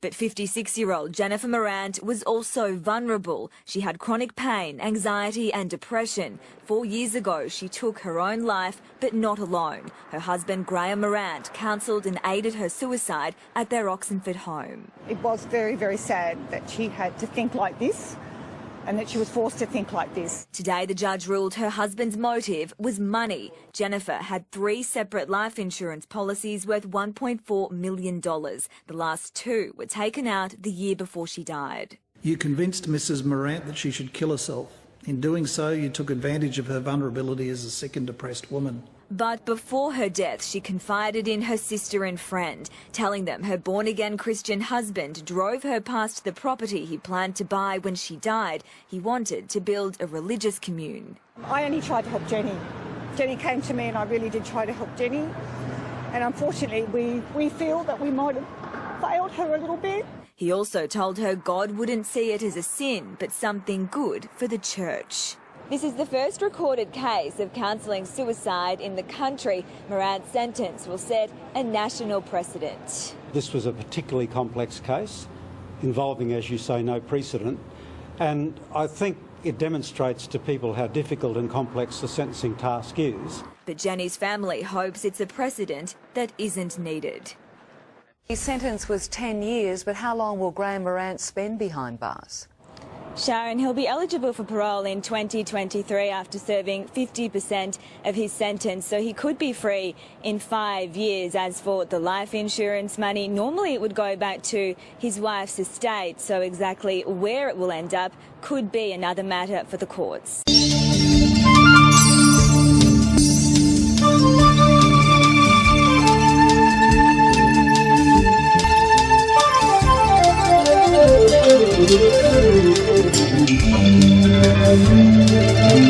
But 56-year-old Jennifer Morant was also vulnerable. She had chronic pain, anxiety and depression. 4 years ago, she took her own life, but not alone. Her husband, Graham Morant, counselled and aided her suicide at their Oxenford home. It was very, very sad that she had to think like this and that she was forced to think like this. Today, the judge ruled her husband's motive was money. Jennifer had 3 separate life insurance policies worth $1.4 million. The last 2 were taken out the year before she died. You convinced Mrs. Morant that she should kill herself. In doing so, you took advantage of her vulnerability as a sick and depressed woman. But before her death, she confided in her sister and friend, telling them her born-again Christian husband drove her past the property he planned to buy when she died. He wanted to build a religious commune. I only tried to help Jenny. Jenny came to me and I really did try to help Jenny. And unfortunately, we feel that we might have failed her a little bit. He also told her God wouldn't see it as a sin, but something good for the church. This is the first recorded case of counselling suicide in the country. Morant's sentence will set a national precedent. This was a particularly complex case involving, as you say, no precedent. And I think it demonstrates to people how difficult and complex the sentencing task is. But Jenny's family hopes it's a precedent that isn't needed. His sentence was 10 years, but how long will Graham Morant spend behind bars? Sharon, he'll be eligible for parole in 2023 after serving 50% of his sentence, so he could be free in 5 years. As for the life insurance money, normally it would go back to his wife's estate, so exactly where it will end up could be another matter for the courts. Thank you.